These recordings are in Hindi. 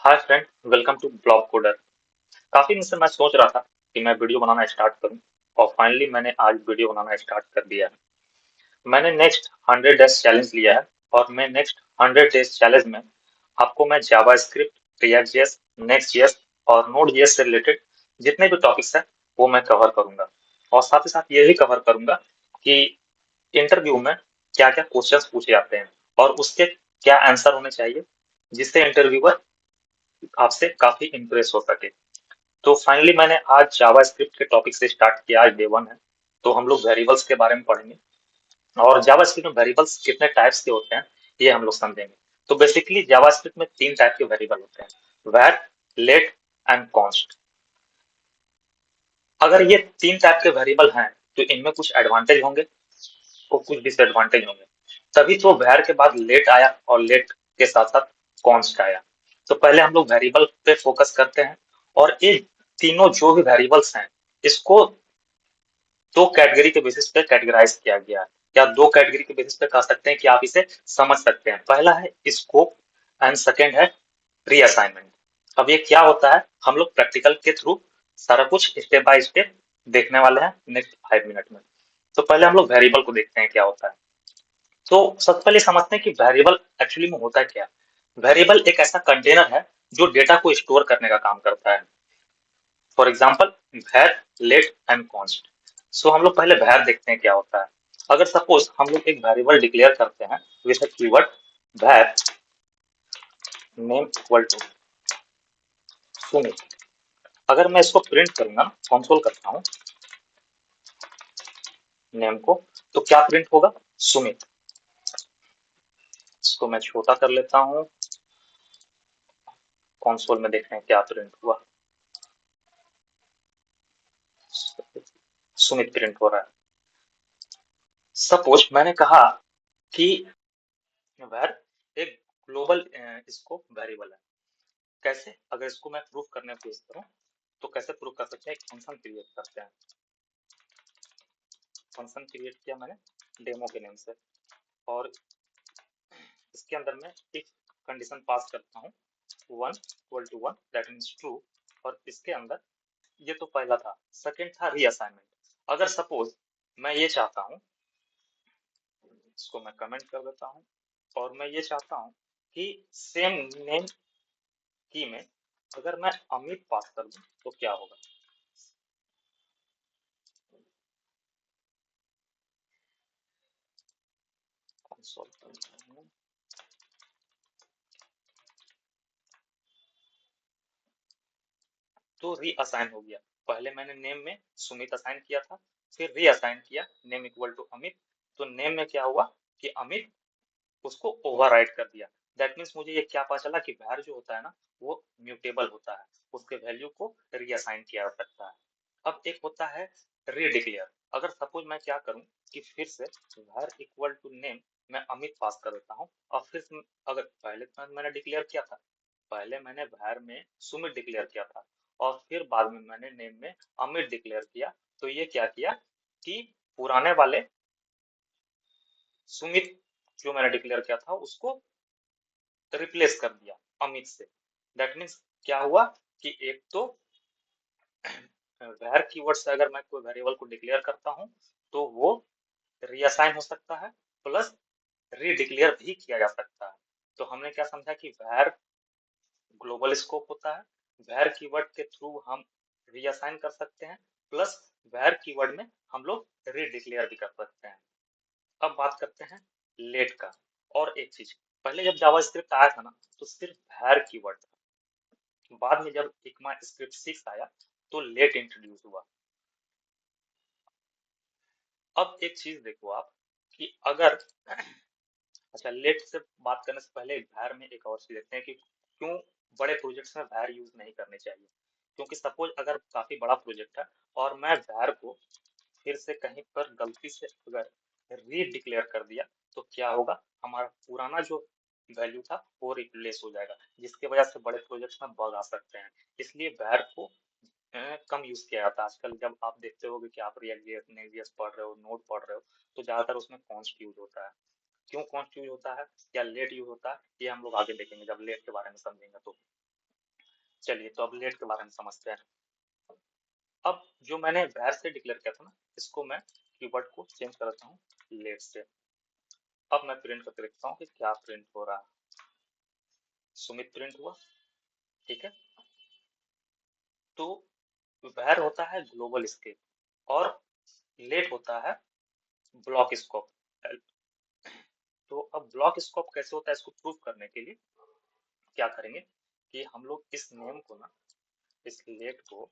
Hi friend, welcome to blog coder. काफी दिन से मैं सोच रहा था कि मैं वीडियो बनाना स्टार्ट करूं और फाइनली मैंने आज वीडियो बनाना स्टार्ट कर दिया है। मैंने नेक्स्ट 100 डेज चैलेंज लिया है और मैं नेक्स्ट 100 डेज चैलेंज में आपको मैं JavaScript, React JS, Next JS और नोड जेएस से रिलेटेड जितने भी टॉपिक्स हैं वो मैं कवर करूंगा। और साथ ही साथ ये भी कवर करूंगा कि इंटरव्यू में क्या क्या क्वेश्चंस पूछे जाते हैं और उसके क्या आंसर होने चाहिए जिससे इंटरव्यूअर आपसे काफी इंप्रेस हो सके। तो फाइनली मैंने आज जावास्क्रिप्ट के टॉपिक से स्टार्ट किया। आज डे वन है, तो हम लोग वेरिएबल्स के बारे में पढ़ेंगे और जावास्क्रिप्ट में वेरिएबल्स कितने टाइप्स के होते हैं ये हम लोग समझेंगे। तो बेसिकली जावास्क्रिप्ट में तीन टाइप के वेरिएबल होते हैं, var, let एंड const। अगर ये तीन टाइप के वेरिएबल हैं तो इनमें कुछ एडवांटेज होंगे और कुछ डिसएडवांटेज होंगे। तभी तो var के बाद let आया और let के साथ साथ const आया। तो पहले हम लोग वेरिएबल पे फोकस करते हैं और ये तीनों जो भी वेरिएबल्स हैं इसको दो कैटेगरी के बेसिस पे कैटेगराइज किया गया है, या दो कैटेगरी के बेसिस पे कह सकते हैं कि आप इसे समझ सकते हैं। पहला है स्कोप एंड सेकेंड है रीअसाइनमेंट। अब ये क्या होता है हम लोग प्रैक्टिकल के थ्रू सारा कुछ स्टेप बाय स्टेप देखने वाले हैं नेक्स्ट 5 मिनट में। तो पहले हम लोग वेरिएबल को देखते हैं क्या होता है। तो सबसे पहले समझते हैं कि वेरिएबल एक्चुअली में होता है क्या। वेरिएबल एक ऐसा कंटेनर है जो डेटा को स्टोर करने का काम करता है। For example var, let and const। सो हम लोग पहले var देखते हैं क्या होता है। अगर सपोज हम लोग एक वेरिएबल डिक्लेयर करते हैं with a keyword var name equal to Sumit. अगर मैं इसको प्रिंट करूंगा, कंसोल करता हूँ नेम को, तो क्या प्रिंट होगा? सुमित। इसको मैं छोटा कर लेता हूँ, कंसोल में देखते हैं क्या प्रिंट हुआ। सुमित प्रिंट हो रहा है। सपोज मैंने कहा कि var एक ग्लोबल इसको वेरिएबल है। कैसे? अगर इसको मैं प्रूफ करने की कोशिश करूं तो कैसे प्रूफ कर सकते हैं? एक फंक्शन क्रिएट करते हैं। फंक्शन क्रिएट किया मैंने डेमो के नेम से और इसके अंदर मैं एक कंडीशन पास करता हूँ 1 = 1, दैट मीन्स ट्रू। और इसके अंदर ये तो पहला था, सेकंड था रीअसाइनमेंट। अगर सपोज मैं ये चाहता हूँ, इसको मैं कमेंट कर देता हूँ और मैं ये चाहता हूँ कि सेम नेम की में अगर मैं अमित पास कर दूं तो क्या होगा। कंसोल करता हूं, तो रीअसाइन हो गया। पहले मैंने नेम में सुमित असाइन किया था, फिर रीअसाइन किया नेम इक्वल टू अमित। तो नेम में क्या हुआ कि अमित, उसको ओवरराइट कर दिया। दैट मीन्स मुझे ये क्या पता चला कि var जो होता है ना वो म्यूटेबल होता है, उसके वैल्यू को रीअसाइन किया जा सकता है। अब एक होता है रीडिक्लेयर। अगर सपोज मैं क्या करूं कि फिर से var इक्वल टू नेम मैं अमित पास कर देता हूं और फिर अगर पहले मैंने डिक्लेयर किया था, पहले मैंने var में सुमित डिक्लेयर किया था और फिर बाद में मैंने नेम में अमित डिक्लेयर किया। तो ये क्या किया कि पुराने वाले सुमित जो मैंने डिक्लेयर किया था उसको रिप्लेस कर दिया अमित से। दैट मीन्स क्या हुआ कि एक तो var कीवर्ड से अगर मैं कोई वेरिएबल को डिक्लेयर करता हूं तो वो रीअसाइन हो सकता है, प्लस रीडिक्लेयर भी किया जा सकता है। तो हमने क्या समझा कि var ग्लोबल स्कोप होता है, var कीवर्ड के थ्रू हम रीअसाइन कर सकते हैं, प्लस var कीवर्ड में हम लोग रीडिक्लेयर भी कर सकते हैं। अब बात करते हैं लेट का। और एक चीज, पहले जब जावास्क्रिप्ट आया था ना तो सिर्फ var कीवर्ड था। बाद में जब ECMAScript 6 आया तो लेट इंट्रोड्यूस हुआ। अब एक चीज देखो आप कि अगर अच्छा, लेट से बात करने से पहले var में एक और चीज देखते हैं कि क्यों बड़े प्रोजेक्ट्स में var यूज नहीं करने चाहिए। क्योंकि सपोज अगर काफी बड़ा प्रोजेक्ट है और मैं var को फिर से कहीं पर गलती से अगर रीडिक्लेयर कर दिया तो क्या होगा, हमारा पुराना जो वैल्यू था वो रिप्लेस हो जाएगा, जिसकी वजह से बड़े प्रोजेक्ट्स में बग आ सकते हैं। इसलिए var को कम यूज किया जाता है आजकल। जब आप देखते होगे कि आप रिएक्ट जेएस, नेक्स्ट.js पढ़ रहे हो, नोड पढ़ रहे हो, तो ज्यादातर उसमें कॉन्स्ट यूज होता है। क्यों कॉन्स्ट यूज होता है या लेट यूज होता है ये हम लोग आगे देखेंगे जब लेट के बारे में समझेंगे तो। चलिए तो अब लेट के बारे में समझते हैं। अब जो मैंने var से डिक्लेयर किया था ना, इसको मैं कीवर्ड को चेंज कर देता हूँ लेट से। अब मैं प्रिंट करके देखता हूँ कि क्या प्रिंट हो रहा है। सुमित प्रिंट हुआ, ठीक है। तो var होता है ग्लोबल स्केप और लेट होता है ब्लॉक स्कोप। तो अब ब्लॉक स्कोप कैसे होता है, इसको प्रूव करने के लिए क्या करेंगे कि हम लोग इस नेम को ना, इस लेट को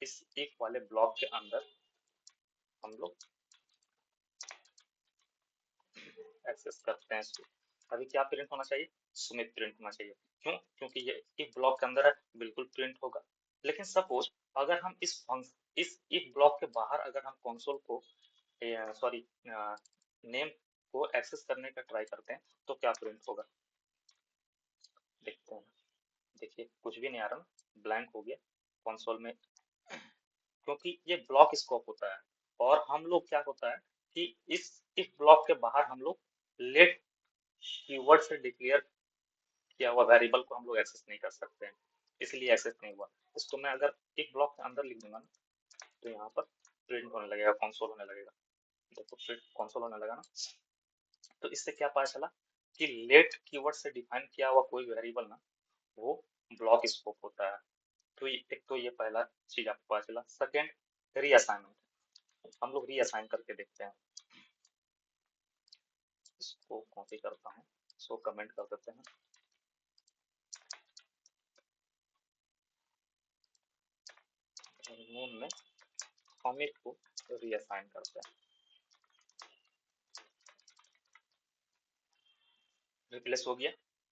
इस एक वाले ब्लॉक के अंदर हम लोग एक्सेस करते हैं इसको। अभी क्या प्रिंट होना चाहिए, सुमित प्रिंट होना चाहिए। क्यों, क्योंकि ये एक ब्लॉक के अंदर है, बिल्कुल प्रिंट होगा। लेकिन सपोज अगर हम इस if ब्लॉक के बाहर अगर हम कंसोल को सॉरी नेम को एक्सेस करने का ट्राई करते हैं तो क्या प्रिंट होगा, देखते हैं। देखिए कुछ भी नहीं आ रहा, ब्लैंक हो गया कंसोल में, क्योंकि ये ब्लॉक स्कोप होता है। और हम लोग क्या होता है कि इस if ब्लॉक के बाहर हम लोग लेट कीवर्ड से डिक्लेयर किया हुआ वेरिएबल को हम लोग एक्सेस नहीं कर सकते हैं, इसलिए एक्सेस नहीं हुआ। इसको मैं अगर एक ब्लॉक के अंदर लिख दूंगा ना, तो यहाँ पर प्रिंट होने लगेगा, कंसोल होने लगेगा। देखो प्रिंट कंसोल होने लगा ना। तो इससे क्या पता चला कि लेट कीवर्ड से डिफाइन किया हुआ कोई वेरिएबल ना, वो ब्लॉक स्कोप होता है। तो एक तो ये पहला चीज आपको पता चला। Second, reassignment. हम लोग रीअसाइन करके देखते हैं। इसको कॉपी करता हूँ, इसको कमेंट कर देते हैं। नेम में कॉमिक को रीअसाइन करते हैं। रिप्लेस हो गया।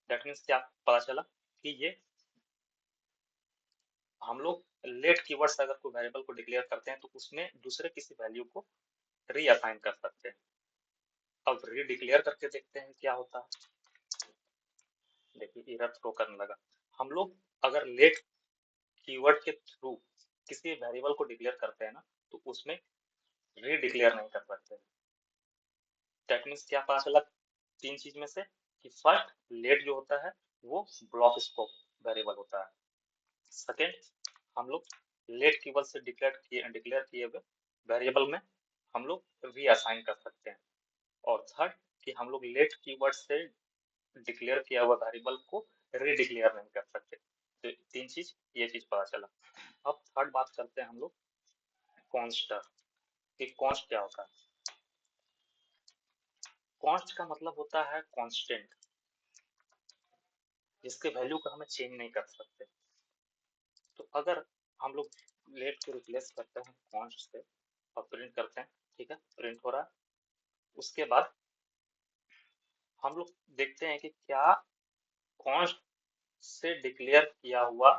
दैट मीन्स क्या पता चला कि ये हम लोग लेट कीवर्ड से अगर कोई वेरिएबल को डिक्लेयर करते हैं तो उसमें दूसरे किसी वैल्यू को रीअसाइन कर सकते हैं। अब री डिक्लेयर करके देखते हैं क्या होता है। देखिए एरर थ्रो करने लगा। हम लोग अगर लेट कीवर्ड के थ्रू किसी वेरिएबल को डिक्लेयर करते हैं ना, तो उसमें री डिक्लेयर नहीं कर सकते। दैट मीन्स क्या पता चला तीन चीज में से कि फर्स्ट, लेट जो होता है वो ब्लॉक स्कोप वेरिएबल होता है। सेकेंड, हम लोग लेट कीवर्ड से डिक्लेयर किए हुए वेरिएबल में हम लोग रीअसाइन कर सकते हैं। और थर्ड, कि हम लोग लेट कीवर्ड से डिक्लेयर किया हुआ वेरिएबल को रीडिक्लेयर नहीं कर सकते। तो तीन चीज, ये चीज पता चला। अब थर्ड बात करते हैं हम लोग कॉन्स्टर कि कॉन्स्ट क्या होता है। कॉन्स्ट का मतलब होता है कांस्टेंट, जिसके वैल्यू को हमें चेंज नहीं कर सकते। तो अगर हम लोग लेट को रिप्लेस करते हैं कॉन्स्ट से और प्रिंट करते हैं, ठीक है, प्रिंट हो रहा है। उसके बाद हम लोग देखते हैं कि क्या कॉन्स्ट से डिक्लेयर किया हुआ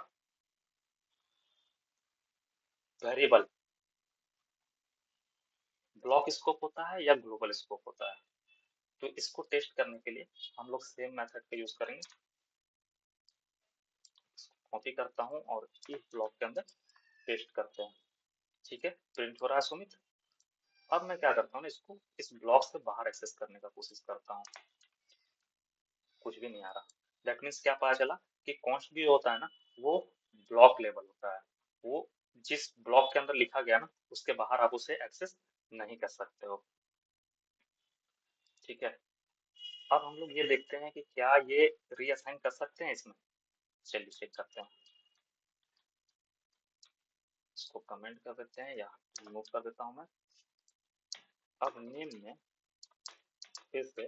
वेरिएबल ब्लॉक स्कोप होता है या ग्लोबल स्कोप होता है। तो इसको टेस्ट करने के लिए हम लोग सेम मेथड का यूज करेंगे। कॉपी करता हूँ और इस ब्लॉक के अंदर पेस्ट करते हैं। ठीक है, प्रिंट हो रहा है सुमित। अब मैं क्या करता हूँ ना, इसको इस ब्लॉक से बाहर एक्सेस करने का कोशिश करता हूँ, कुछ भी नहीं आ रहा। दैट मीन्स क्या पता चला कि कॉन्स्ट भी होता है ना, वो ब्लॉक लेवल होता है। वो जिस ब्लॉक के अंदर लिखा गया ना, उसके बाहर आप उसे एक्सेस नहीं कर सकते हो। ठीक है। अब हम लोग ये देखते हैं कि क्या ये रीअसाइन कर सकते हैं इसमें। चलिए चेक करते हैं। इसको कमेंट कर देते हैं या रिमूव कर देता हूँ मैं। अब नेम में फिर से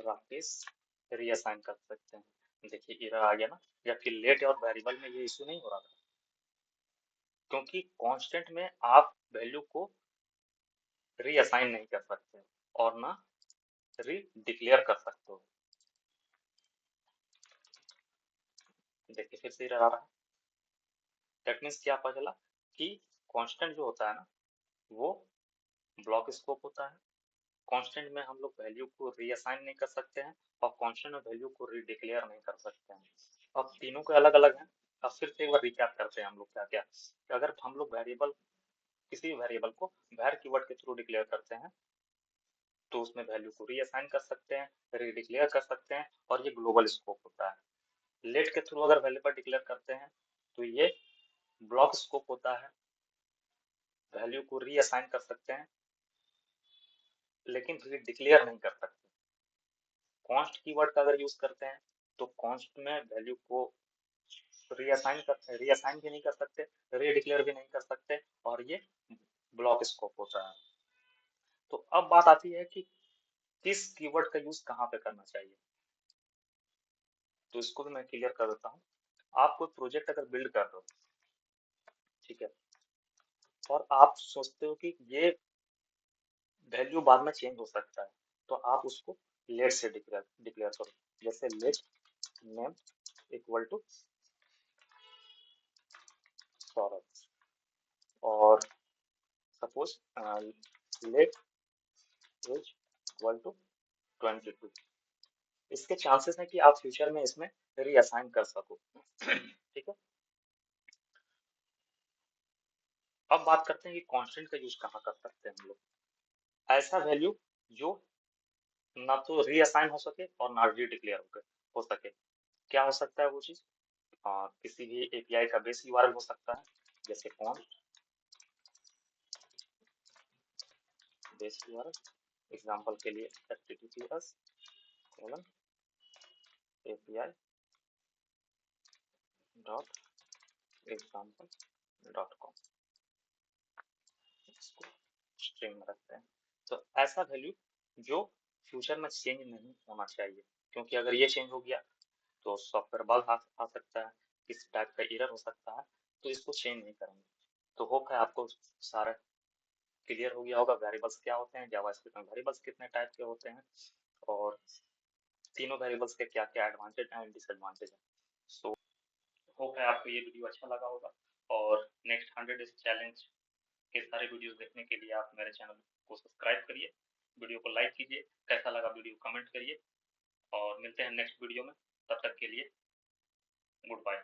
राकेश रीअसाइन कर सकते हैं। देखिए एरर आ गया ना, जबकि लेट और वेरिएबल में ये इशू नहीं हो रहा था, क्योंकि कांस्टेंट में आप वैल्यू को रीअसाइन नहीं कर सकते और ना री डिक्लेयर कर सकते हो। देखिए फिर से एरर आ रहा है। दैट मीन्स क्या पता चला कि कांस्टेंट जो होता है ना, वो ब्लॉक स्कोप होता है। कांस्टेंट में हम लोग वैल्यू को रीअसाइन नहीं कर सकते हैं और कांस्टेंट में वैल्यू को रीडिक्लेयर नहीं कर सकते हैं। अब तीनों के अलग अलग हैं। अब फिर से एक बार रिकैप करते हैं हम लोग क्या क्या। अगर हम लोग वेरिएबल किसी वेरिएबल को var कीवर्ड के थ्रू डिक्लेयर करते हैं तो उसमें वैल्यू को रीअसाइन कर सकते हैं, रीडिक्लेयर कर सकते हैं, और ये ग्लोबल स्कोप होता है। लेट के थ्रू अगर वैल्यू डिक्लेयर करते हैं तो ये ब्लॉक स्कोप होता है, वैल्यू को रीअसाइन कर सकते हैं लेकिन रीडिक्लेयर नहीं कर सकते। कॉन्स्ट कीवर्ड का अगर यूज करते हैं तो कॉन्स्ट में वैल्यू को रीअसाइन भी नहीं कर सकते, रीडिक्लेयर भी नहीं कर सकते, और ये ब्लॉक स्कोप होता है। तो अब बात आती है कि किस कीवर्ड का यूज कहाँ पे करना चाहिए। तो इसको भी मैं क्लियर कर देता हूँ। आप कोई प्रोजेक्ट अगर बिल्ड कर रहे हो, ठीक है, और आप सोचते हो कि ये वैल्यू बाद में चेंज हो सकता है, तो आप उसको लेट से डिक्लेयर डिक्लेयर करो। जैसे let name equal to Saurabh, और suppose let age equal to 22। इसके चांसेस हैं कि आप फ्यूचर में इसमें रीअसाइन कर सको। ठीक है। अब बात करते हैं कि कांस्टेंट का यूज कहाँ कर सकते हैं हम लोग। ऐसा वैल्यू जो ना तो रीअसाइन हो सके और ना री डिक्लेयर हो सके। क्या हो सकता है वो चीज? किसी भी एपीआई का बेस यूआरएल हो सकता है, जैसे कॉन्स्ट बेस यूआरएल। एग्जांपल के लिए https://api.example.com, इसको स्ट्रिंग में रखते हैं। तो ऐसा वैल्यू जो फ्यूचर में चेंज नहीं होना चाहिए, क्योंकि अगर ये चेंज हो गया तो सॉफ्टवेयर बग आ सकता है, किस टाइप का एरर हो सकता है, तो इसको चेंज नहीं करेंगे। तो होप है आपको सारा क्लियर हो गया होगा, वेरिएबल्स क्या होते हैं, जावास्क्रिप्ट में वेरिएबल्स कितने टाइप के होते हैं, और तीनों वेरिएबल्स के क्या क्या एडवांटेज एंड डिसएडवांटेज है। सो होप है आपको ये वीडियो अच्छा लगा होगा, और नेक्स्ट 100 डेज चैलेंज के सारे वीडियोस देखने के लिए आप मेरे चैनल को सब्सक्राइब करिए, वीडियो को लाइक कीजिए, कैसा लगा वीडियो कमेंट करिए, और मिलते हैं नेक्स्ट वीडियो में। तब तक के लिए गुड बाय।